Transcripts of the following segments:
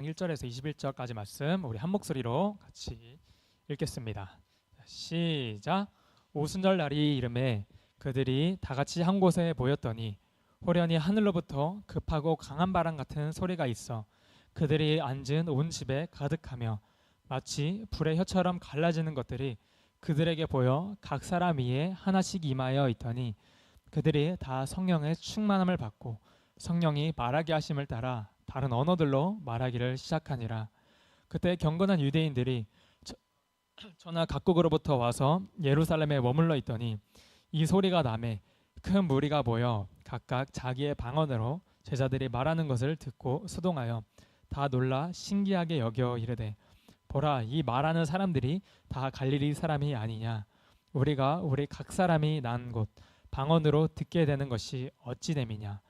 1절에서 21절까지 말씀 우리 한 목소리로 같이 읽겠습니다. 시작. 오순절 날이 이름에 그들이 다 같이 한 곳에 모였더니 호련히 하늘로부터 급하고 강한 바람 같은 소리가 있어 그들이 앉은 온 집에 가득하며 마치 불의 혀처럼 갈라지는 것들이 그들에게 보여 각 사람 위에 하나씩 임하여 있더니 그들이 다 성령의 충만함을 받고 성령이 말하게 하심을 따라 다른 언어들로 말하기를 시작하니라. 그때 경건한 유대인들이 전하 각국으로부터 와서 예루살렘에 머물러 있더니 이 소리가 나매 큰 무리가 모여 각각 자기의 방언으로 제자들이 말하는 것을 듣고 수동하여 다 놀라 신기하게 여겨 이르되 보라, 이 말하는 사람들이 다 갈릴리 사람이 아니냐. 우리가 우리 각 사람이 난 곳 방언으로 듣게 되는 것이 어찌 됨이냐.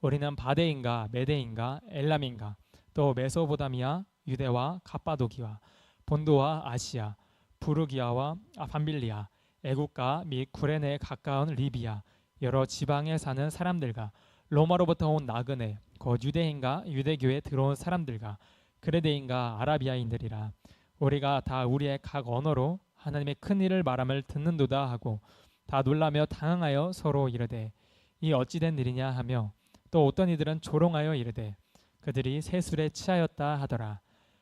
우리는 바데인가 메데인가 엘람인가 또 메소보다미아 유대와 갑바도기와 본도와 아시아 부르기아와 밤빌리아 애국가 및 구레네에 가까운 리비아 여러 지방에 사는 사람들과 로마로부터 온 나그네 곧 유대인가 유대교에 들어온 사람들과 그레데인가 아라비아인들이라. 우리가 다 우리의 각 언어로 하나님의 큰 일을 말함을 듣는도다 하고 다 놀라며 당황하여 서로 이르되 이 어찌된 일이냐 하며 또 어떤 이들은 조롱하여 이르되 그들이 세술에 취하였다 하더라.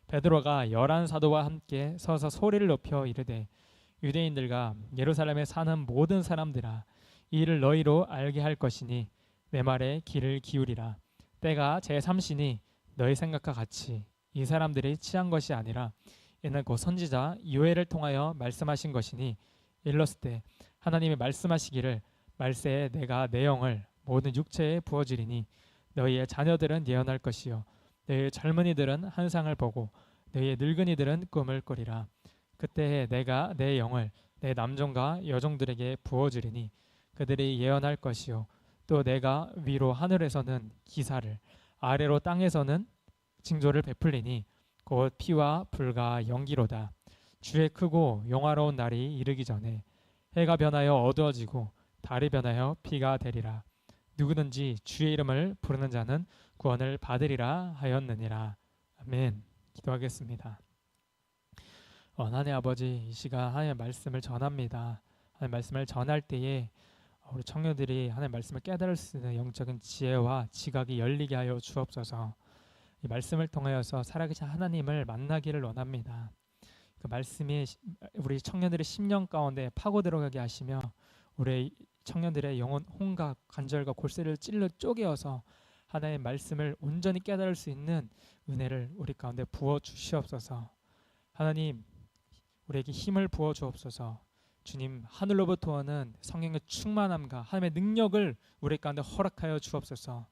베드로가 11 사도와 함께 서서 소리를 높여 이르되 유대인들과 예루살렘에 사는 모든 사람들아, 이 일을 너희로 알게 할 것이니 내 말에 귀를 기울이라. 때가 제3시니 너희 생각과 같이 이 사람들이 취한 것이 아니라 이는 곧 선지자 요엘을 통하여 말씀하신 것이니 일렀을 때 하나님이 말씀하시기를 말세에 내가 내 영을 모든 육체에 부어주리니 너희의 자녀들은 예언할 것이요 너희의 젊은이들은 환상을 보고 너희의 늙은이들은 꿈을 꾸리라. 그때에 내가 내 영을 내 남종과 여종들에게 부어주리니 그들이 예언할 것이요 또 내가 위로 하늘에서는 기사를 아래로 땅에서는 징조를 베풀리니 곧 피와 불과 연기로다. 주의 크고 영화로운 날이 이르기 전에 해가 변하여 어두워지고 달이 변하여 비가 되리라. 누구든지 주의 이름을 부르는 자는 구원을 받으리라 하였느니라. 아멘. 기도하겠습니다. 하나님 아버지, 이 시간 하나님의 말씀을 전합니다. 하나님의 말씀을 전할 때에 우리 청년들이 하나님의 말씀을 깨달을 수 있는 영적인 지혜와 지각이 열리게 하여 주옵소서. 이 말씀을 통하여서 살아계신 하나님을 만나기를 원합니다. 그 말씀이 우리 청년들의 심령 가운데 파고 들어가게 하시며 우리 청년들의 영혼 혼과 관절과 골세를 찔러 쪼개어서 하나님의 말씀을 온전히 깨달을 수 있는 은혜를 우리 가운데 부어 주시옵소서. 하나님, 우리에게 힘을 부어 주옵소서. 주님, 하늘로부터 오는 성령의 충만함과 하나님의 능력을 우리 가운데 허락하여 주옵소서.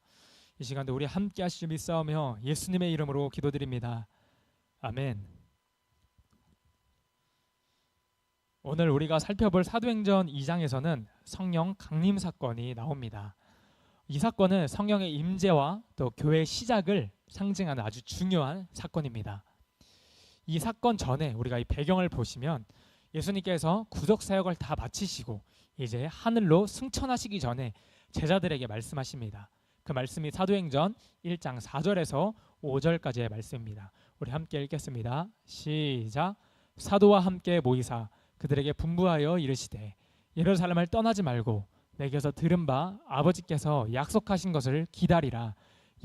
이 시간도 우리 함께 하시길 믿사오며 예수님의 이름으로 기도드립니다. 아멘. 오늘 우리가 살펴볼 사도행전 2장에서는 성령 강림 사건이 나옵니다. 이 사건은 성령의 임재와 또 교회의 시작을 상징하는 아주 중요한 사건입니다. 이 사건 전에 우리가 이 배경을 보시면 예수님께서 구속 사역을 다 마치시고 이제 하늘로 승천하시기 전에 제자들에게 말씀하십니다. 그 말씀이 사도행전 1장 4절에서 5절까지의 말씀입니다. 우리 함께 읽겠습니다. 시작. 사도와 함께 모이사 그들에게 분부하여 이르시되 예루살렘을 떠나지 말고 내게서 들은 바 아버지께서 약속하신 것을 기다리라.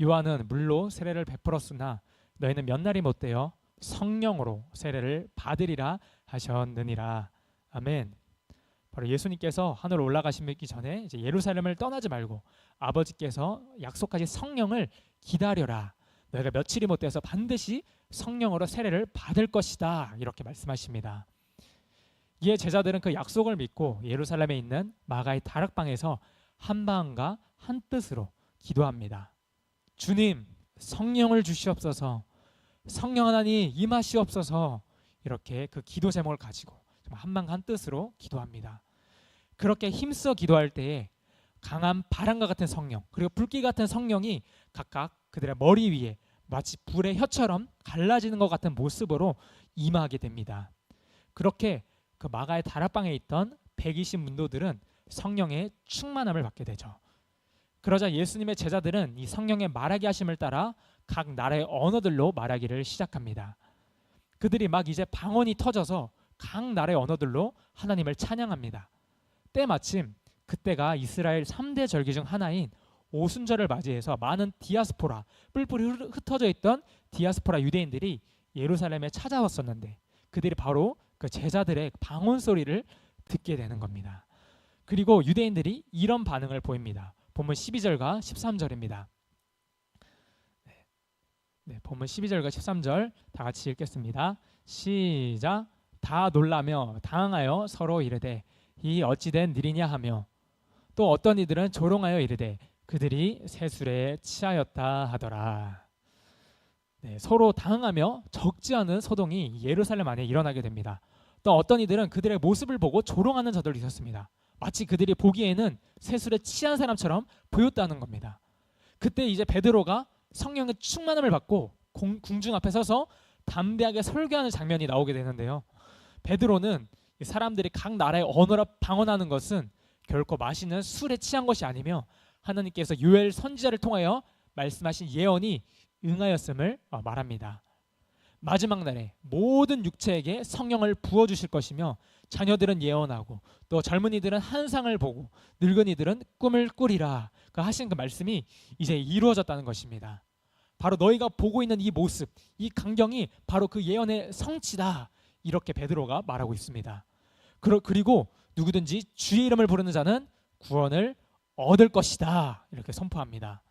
요한은 물로 세례를 베풀었으나 너희는 몇 날이 못되어 성령으로 세례를 받으리라 하셨느니라. 아멘. 바로 예수님께서 하늘로 올라가시기 전에 이제 예루살렘을 떠나지 말고 아버지께서 약속하신 성령을 기다려라. 너희가 며칠이 못돼서 반드시 성령으로 세례를 받을 것이다. 이렇게 말씀하십니다. 이에 제자들은 그 약속을 믿고 예루살렘에 있는 마가의 다락방에서 한 마음과 한 뜻으로 기도합니다. 주님, 성령을 주시옵소서. 성령 하나님 임하시옵소서. 이렇게 그 기도 제목을 가지고 한 마음 한 뜻으로 기도합니다. 그렇게 힘써 기도할 때에 강한 바람과 같은 성령 그리고 불길 같은 성령이 각각 그들의 머리 위에 마치 불의 혀처럼 갈라지는 것 같은 모습으로 임하게 됩니다. 그렇게 그 마가의 다락방에 있던 120 문도들은 성령의 충만함을 받게 되죠. 그러자 예수님의 제자들은 이 성령의 말하게 하심을 따라 각 나라의 언어들로 말하기를 시작합니다. 그들이 막 이제 방언이 터져서 각 나라의 언어들로 하나님을 찬양합니다. 때마침 그때가 이스라엘 3대 절기 중 하나인 오순절을 맞이해서 많은 디아스포라, 뿔뿔이 흩어져 있던 디아스포라 유대인들이 예루살렘에 찾아왔었는데 그들이 바로 그 제자들의 방언 소리를 듣게 되는 겁니다. 그리고 유대인들이 이런 반응을 보입니다. 본문 12절과 13절입니다. 네, 본문 12절과 13절 다 같이 읽겠습니다. 시작. 다 놀라며 당황하여 서로 이르되 이 어찌된 일이냐 하며 또 어떤 이들은 조롱하여 이르되 그들이 세술에 취하였다 하더라. 네, 서로 당황하며 적지 않은 소동이 예루살렘 안에 일어나게 됩니다. 또 어떤 이들은 그들의 모습을 보고 조롱하는 자들도 있었습니다. 마치 그들이 보기에는 세술에 취한 사람처럼 보였다는 겁니다. 그때 이제 베드로가 성령의 충만함을 받고 궁중 앞에 서서 담대하게 설교하는 장면이 나오게 되는데요. 베드로는 사람들이 각 나라의 언어로 방언하는 것은 결코 마시는 술에 취한 것이 아니며 하나님께서 요엘 선지자를 통하여 말씀하신 예언이 응하였음을 말합니다. 마지막 날에 모든 육체에게 성령을 부어주실 것이며 자녀들은 예언하고 또 젊은이들은 환상을 보고 늙은이들은 꿈을 꾸리라. 그 하신 그 말씀이 이제 이루어졌다는 것입니다. 바로 너희가 보고 있는 이 모습, 이 광경이 바로 그 예언의 성취다. 이렇게 베드로가 말하고 있습니다. 그리고 누구든지 주의 이름을 부르는 자는 구원을 얻을 것이다. 이렇게 선포합니다.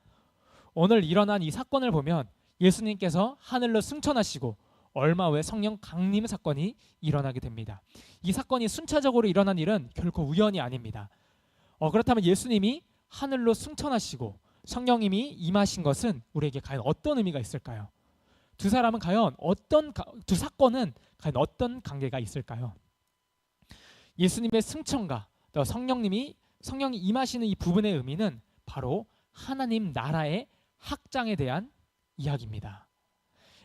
오늘 일어난 이 사건을 보면 예수님께서 하늘로 승천하시고 얼마 후에 성령 강림 사건이 일어나게 됩니다. 이 사건이 순차적으로 일어난 일은 결코 우연이 아닙니다. 그렇다면 예수님이 하늘로 승천하시고 성령님이 임하신 것은 우리에게 과연 어떤 의미가 있을까요? 두 사람은 과연 두 사건은 과연 어떤 관계가 있을까요? 예수님의 승천과 또 성령이 임하시는 이 부분의 의미는 바로 하나님 나라의 확장에 대한 이야기입니다.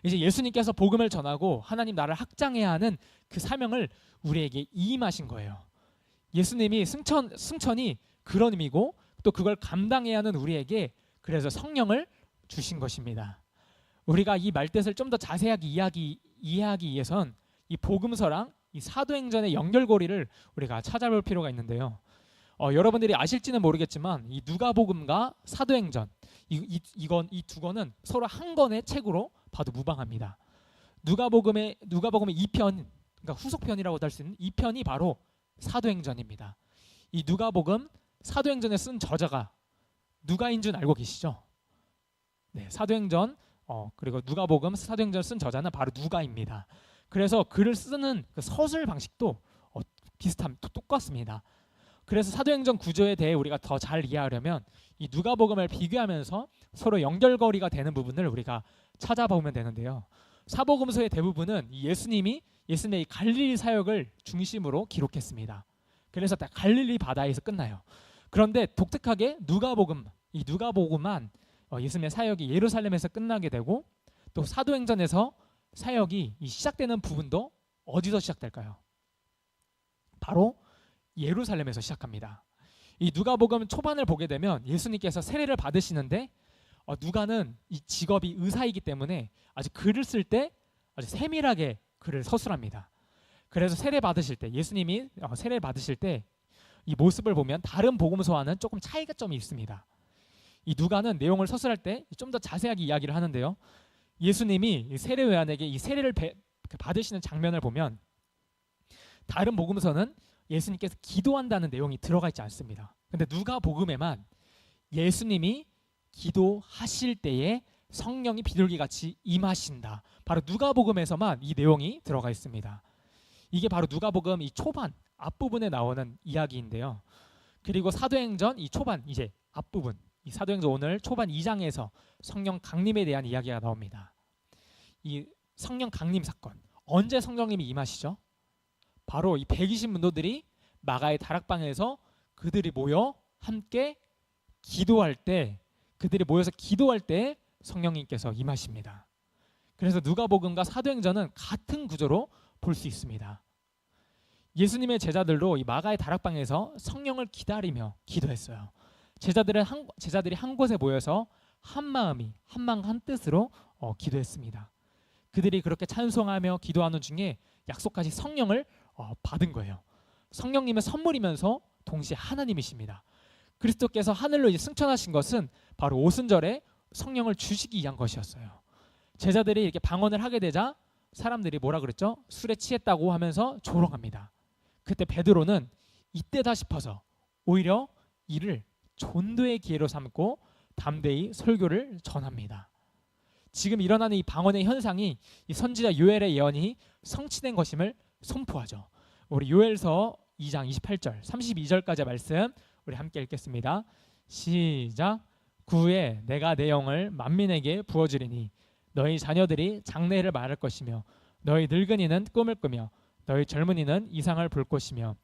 이제 예수님께서 복음을 전하고 하나님 나라를 확장해야 하는 그 사명을 우리에게 임하신 거예요. 예수님이 승천이 그런 의미고 또 그걸 감당해야 하는 우리에게 그래서 성령을 주신 것입니다. 우리가 이 말뜻을 좀 더 자세하게 이해하기 위해선 이 복음서랑 이 사도행전의 연결고리를 우리가 찾아볼 필요가 있는데요. 여러분들이 아실지는 모르겠지만 이 누가복음과 사도행전 이 두 권은 서로 한 권의 책으로 봐도 무방합니다. 누가복음의 2편, 그러니까 후속편이라고 할 수 있는 2편이 바로 사도행전입니다. 이 누가복음 사도행전에 쓴 저자가 누가인 줄 알고 계시죠? 네, 사도행전 그리고 누가복음 사도행전 쓴 저자는 바로 누가입니다. 그래서 글을 쓰는 그 서술 방식도 똑같습니다. 그래서 사도행전 구조에 대해 우리가 더 잘 이해하려면 이 누가복음을 비교하면서 서로 연결고리가 되는 부분을 우리가 찾아보면 되는데요. 사복음서의 대부분은 예수님의 이 갈릴리 사역을 중심으로 기록했습니다. 그래서 다 갈릴리 바다에서 끝나요. 그런데 독특하게 누가복음만 예수님의 사역이 예루살렘에서 끝나게 되고 또 사도행전에서 사역이 시작되는 부분도 어디서 시작될까요? 바로 예루살렘에서 시작합니다. 이 누가복음 초반을 보게 되면 예수님께서 세례를 받으시는데 누가는 이 직업이 의사이기 때문에 아주 글을 쓸 때 아주 세밀하게 글을 서술합니다. 그래서 예수님이 세례 받으실 때 이 모습을 보면 다른 복음서와는 조금 차이가 좀 있습니다. 이 누가는 내용을 서술할 때 좀 더 자세하게 이야기를 하는데요. 예수님이 세례요한에게 이 세례를 받으시는 장면을 보면 다른 복음서는 예수님께서 기도한다는 내용이 들어가 있지 않습니다. 근데 누가복음에만 예수님이 기도하실 때에 성령이 비둘기같이 임하신다. 바로 누가복음에서만 이 내용이 들어가 있습니다. 이게 바로 누가복음 이 초반 앞부분에 나오는 이야기인데요. 그리고 사도행전 이 초반 이제 앞부분 이 사도행전 오늘 초반 2장에서 성령 강림에 대한 이야기가 나옵니다. 이 성령 강림 사건 언제 성령님이 임하시죠? 바로 이 120문도들이 마가의 다락방에서 그들이 모여 함께 기도할 때 그들이 모여서 기도할 때 성령님께서 임하십니다. 그래서 누가복음과 사도행전은 같은 구조로 볼 수 있습니다. 예수님의 제자들도 이 마가의 다락방에서 성령을 기다리며 기도했어요. 제자들이 한 곳에 모여서 한 마음이 한 마음 한 뜻으로 기도했습니다. 그들이 그렇게 찬송하며 기도하는 중에 약속하신 성령을 받은 거예요. 성령님의 선물이면서 동시에 하나님이십니다. 그리스도께서 하늘로 이제 승천하신 것은 바로 오순절에 성령을 주시기 위한 것이었어요. 제자들이 이렇게 방언을 하게 되자 사람들이 뭐라 그랬죠? 술에 취했다고 하면서 조롱합니다. 그때 베드로는 이때다 싶어서 오히려 이를 전도의 기회로 삼고 담대히 설교를 전합니다. 지금 일어나는 이 방언의 현상이 이 선지자 요엘의 예언이 성취된 것임을 선포하죠. 우리 요엘서 2장 28절 32절까지의 말씀 우리 함께 읽겠습니다. 시작. 구후에 내가 내 영을 만민에게 부어주리니 너희 자녀들이 장래를 말할 것이며 너희 늙은이는 꿈을 꾸며 너희 젊은이는 이상을 볼 것이며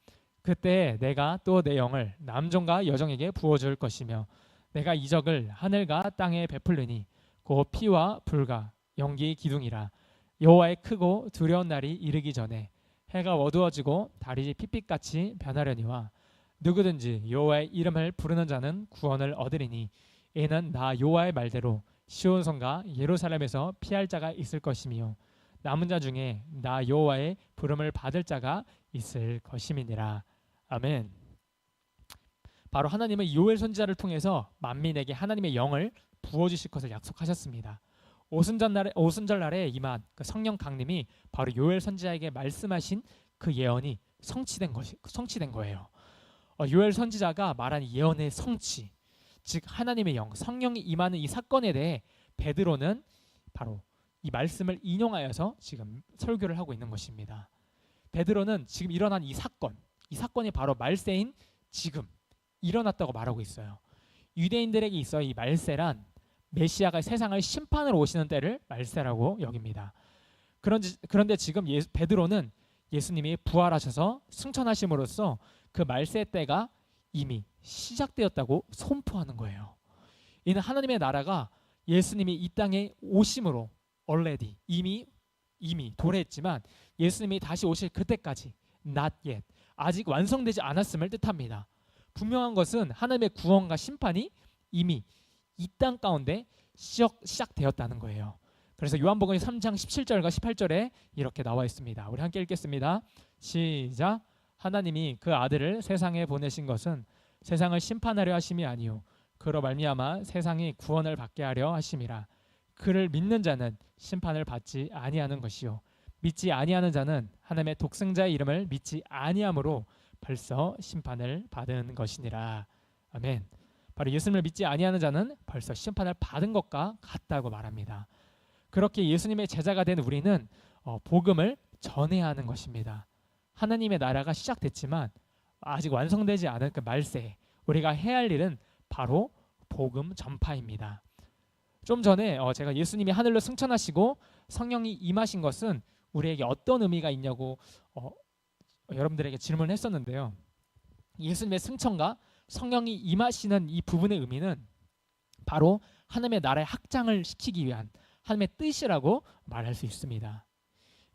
그때 내가 또 내 영을 남종과 여종에게 부어줄 것이며 내가 이적을 하늘과 땅에 베풀리니 곧 피와 불과 연기 기둥이라. 여호와의 크고 두려운 날이 이르기 전에 해가 어두워지고 달이 핏빛같이 변하려니와 누구든지 여호와의 이름을 부르는 자는 구원을 얻으리니 이는 나 여호와의 말대로 시온성과 예루살렘에서 피할 자가 있을 것이며 남은 자 중에 나 여호와의 부름을 받을 자가 있을 것임이니라. 아멘. 바로 하나님은 요엘 선지자를 통해서 만민에게 하나님의 영을 부어주실 것을 약속하셨습니다. 오순절날에 임한 그 성령 강림이 바로 요엘 선지자에게 말씀하신 그 예언이 성취된 거예요. 요엘 선지자가 말한 예언의 성취, 즉 하나님의 영, 성령이 임하는 이 사건에 대해 베드로는 바로 이 말씀을 인용하여서 지금 설교를 하고 있는 것입니다. 베드로는 지금 일어난 이 사건이 바로 말세인 지금 일어났다고 말하고 있어요. 유대인들에게 있어 이 말세란 메시아가 세상을 심판으로 오시는 때를 말세라고 여깁니다. 그런데 지금 베드로는 예수님이 부활하셔서 승천하심으로써 그 말세 때가 이미 시작되었다고 선포하는 거예요. 이는 하나님의 나라가 예수님이 이 땅에 오심으로 already 이미 도래했지만 예수님이 다시 오실 그때까지 not yet 아직 완성되지 않았음을 뜻합니다. 분명한 것은 하나님의 구원과 심판이 이미 이 땅 가운데 시작되었다는 거예요. 그래서 요한복음 3장 17절과 18절에 이렇게 나와 있습니다. 우리 함께 읽겠습니다. 시작. 하나님이 그 아들을 세상에 보내신 것은 세상을 심판하려 하심이 아니요 그로 말미암아 세상이 구원을 받게 하려 하심이라. 그를 믿는 자는 심판을 받지 아니하는 것이요 믿지 아니하는 자는 하나님의 독생자의 이름을 믿지 아니함으로 벌써 심판을 받은 것이니라. 아멘. 바로 예수님을 믿지 아니하는 자는 벌써 심판을 받은 것과 같다고 말합니다. 그렇게 예수님의 제자가 된 우리는 복음을 전해야 하는 것입니다. 하나님의 나라가 시작됐지만 아직 완성되지 않은 그 말세, 우리가 해야 할 일은 바로 복음 전파입니다. 좀 전에 제가 예수님이 하늘로 승천하시고 성령이 임하신 것은 우리에게 어떤 의미가 있냐고 여러분들에게 질문을 했었는데요. 예수님의 승천과 성령이 임하시는 이 부분의 의미는 바로 하나님의 나라의 확장을 시키기 위한 하나님의 뜻이라고 말할 수 있습니다.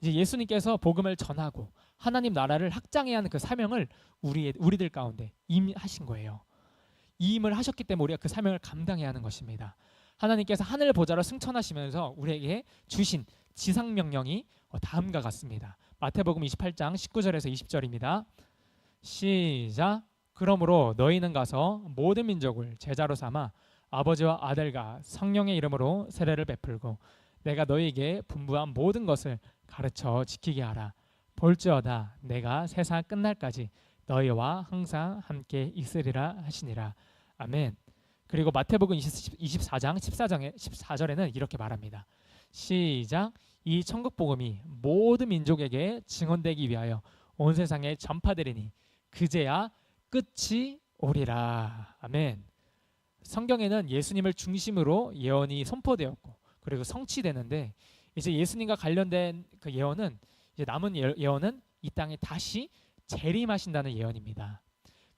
이제 예수님께서 복음을 전하고 하나님 나라를 확장해야 하는 그 사명을 우리들 가운데 임하신 거예요. 이임을 하셨기 때문에 우리가 그 사명을 감당해야 하는 것입니다. 하나님께서 하늘 보좌로 승천하시면서 우리에게 주신 지상 명령이 다음과 같습니다. 마태복음 28장 19절에서 20절입니다. 시작. 그러므로 너희는 가서 모든 민족을 제자로 삼아 아버지와 아들과 성령의 이름으로 세례를 베풀고 내가 너희에게 분부한 모든 것을 가르쳐 지키게 하라. 볼지어다 내가 세상 끝날까지 너희와 항상 함께 있으리라 하시니라. 아멘. 그리고 마태복음 24장 14절에는 이렇게 말합니다. 시작. 이 천국 복음이 모든 민족에게 증언되기 위하여 온 세상에 전파되리니 그제야 끝이 오리라. 아멘. 성경에는 예수님을 중심으로 예언이 선포되었고 그리고 성취되는데 이제 예수님과 관련된 그 예언은 이제 남은 예언은 이 땅에 다시 재림하신다는 예언입니다.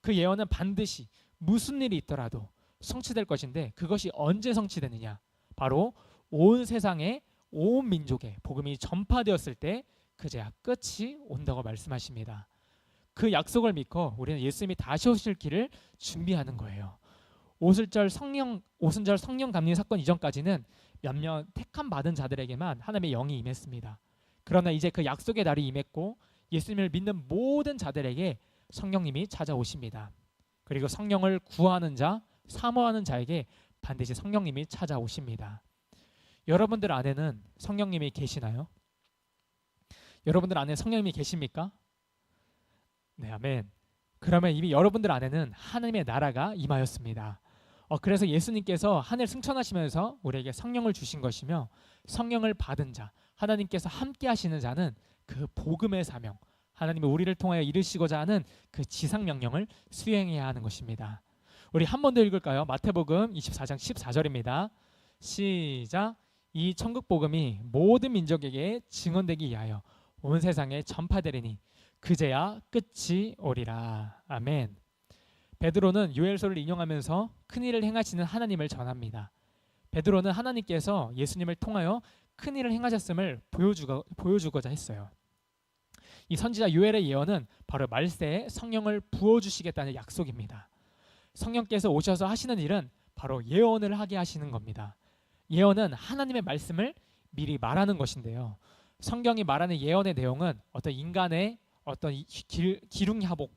그 예언은 반드시 무슨 일이 있더라도 성취될 것인데 그것이 언제 성취되느냐? 바로 온 세상에 온 민족에 복음이 전파되었을 때 그제야 끝이 온다고 말씀하십니다. 그 약속을 믿고 우리는 예수님이 다시 오실 길을 준비하는 거예요. 오순절 성령 감리 사건 이전까지는 몇몇 택함 받은 자들에게만 하나님의 영이 임했습니다. 그러나 이제 그 약속의 날이 임했고 예수님을 믿는 모든 자들에게 성령님이 찾아오십니다. 그리고 성령을 구하는 자, 사모하는 자에게 반드시 성령님이 찾아오십니다. 여러분들 안에는 성령님이 계시나요? 여러분들 안에 성령님이 계십니까? 네, 아멘. 그러면 이미 여러분들 안에는 하나님의 나라가 임하였습니다. 그래서 예수님께서 하늘 승천하시면서 우리에게 성령을 주신 것이며, 성령을 받은 자, 하나님께서 함께 하시는 자는 그 복음의 사명, 하나님이 우리를 통하여 이루시고자 하는 그 지상 명령을 수행해야 하는 것입니다. 우리 한 번 더 읽을까요? 마태복음 24장 14절입니다. 시작. 이 천국 복음이 모든 민족에게 증언되기 위하여 온 세상에 전파되리니 그제야 끝이 오리라. 아멘. 베드로는 요엘서를 인용하면서 큰일을 행하시는 하나님을 전합니다. 베드로는 하나님께서 예수님을 통하여 큰일을 행하셨음을 보여주고자 했어요. 이 선지자 요엘의 예언은 바로 말세에 성령을 부어주시겠다는 약속입니다. 성령께서 오셔서 하시는 일은 바로 예언을 하게 하시는 겁니다. 예언은 하나님의 말씀을 미리 말하는 것인데요. 성경이 말하는 예언의 내용은 어떤 인간의 어떤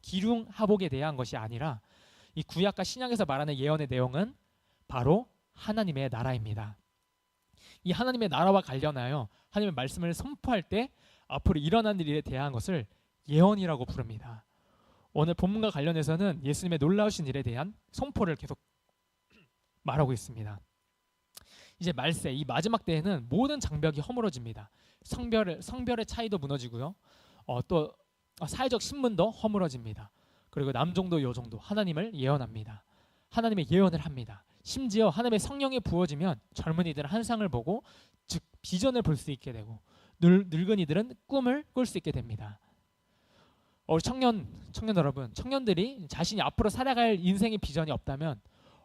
기륭하복에 대한 것이 아니라, 이 구약과 신약에서 말하는 예언의 내용은 바로 하나님의 나라입니다. 이 하나님의 나라와 관련하여 하나님의 말씀을 선포할 때 앞으로 일어난 일에 대한 것을 예언이라고 부릅니다. 오늘 본문과 관련해서는 예수님의 놀라우신 일에 대한 선포를 계속 말하고 있습니다. 이제 말세, 이 마지막 때에는 모든 장벽이 허물어집니다. 성별의 차이도 무너지고요. 또 사회적 신분도 허물어집니다. 그리고 남종도 여종도 하나님을 예언합니다. 하나님의 예언을 합니다. 심지어 하나님의 성령이 부어지면 젊은이들은 환상을 보고, 즉 비전을 볼 수 있게 되고, 늙은이들은 꿈을 꿀 수 있게 됩니다. 청년 여러분, 청년들이 자신이 앞으로 살아갈 인생의 비전이 없다면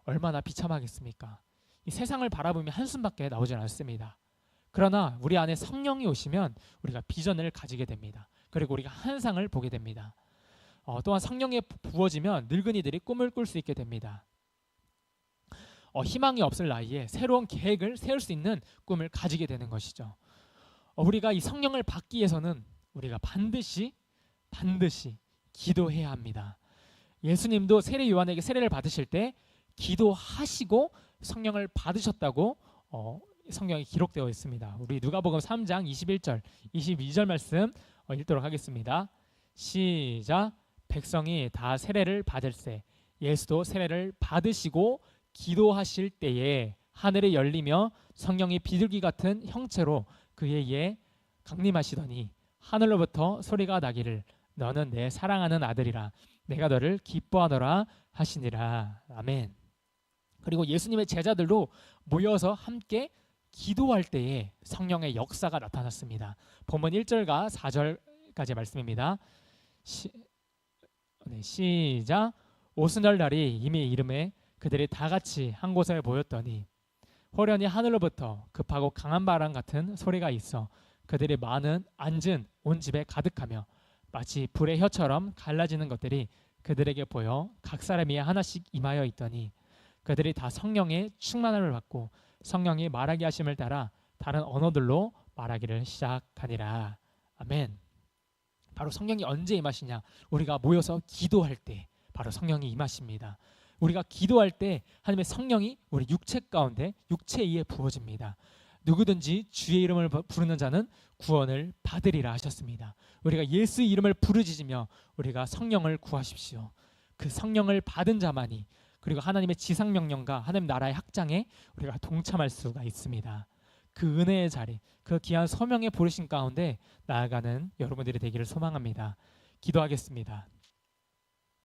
얼마나 비참하겠습니까? 이 세상을 바라보면 한숨밖에 나오지 않습니다. 그러나 우리 안에 성령이 오시면 우리가 비전을 가지게 됩니다. 그리고 우리가 환상을 보게 됩니다. 또한 성령이 부어지면 늙은이들이 꿈을 꿀 수 있게 됩니다. 희망이 없을 나이에 새로운 계획을 세울 수 있는 꿈을 가지게 되는 것이죠. 우리가 이 성령을 받기 위해서는 우리가 반드시 기도해야 합니다. 예수님도 세례 요한에게 세례를 받으실 때 기도하시고 성령을 받으셨다고 성경에 기록되어 있습니다. 우리 누가복음 3장 21절, 22절 말씀 읽도록 하겠습니다. 시작. 백성이 다 세례를 받을세 예수도 세례를 받으시고 기도하실 때에 하늘이 열리며 성령이 비둘기 같은 형체로 그에게 강림하시더니 하늘로부터 소리가 나기를 너는 내 사랑하는 아들이라 내가 너를 기뻐하노라 하시니라. 아멘. 그리고 예수님의 제자들도 모여서 함께 기도할 때에 성령의 역사가 나타났습니다. 본문 1절과 4절까지 말씀입니다. 시작. 오순절 날이 이미 이름에 그들이 다 같이 한 곳에 모였더니 호련히 하늘로부터 급하고 강한 바람 같은 소리가 있어 그들이 많은 앉은 온 집에 가득하며 마치 불의 혀처럼 갈라지는 것들이 그들에게 보여 각 사람이 하나씩 임하여 있더니 그들이 다 성령의 충만함을 받고 성령이 말하게 하심을 따라 다른 언어들로 말하기를 시작하니라. 아멘. 바로 성령이 언제 임하시냐? 우리가 모여서 기도할 때 바로 성령이 임하십니다. 우리가 기도할 때 하나님의 성령이 우리 육체 가운데 육체 위에 부어집니다. 누구든지 주의 이름을 부르는 자는 구원을 받으리라 하셨습니다. 우리가 예수 이름을 부르짖으며 우리가 성령을 구하십시오. 그 성령을 받은 자만이, 그리고 하나님의 지상명령과 하나님 나라의 확장에 우리가 동참할 수가 있습니다. 그 은혜의 자리, 그 귀한 소명의 부르심 가운데 나아가는 여러분들이 되기를 소망합니다. 기도하겠습니다.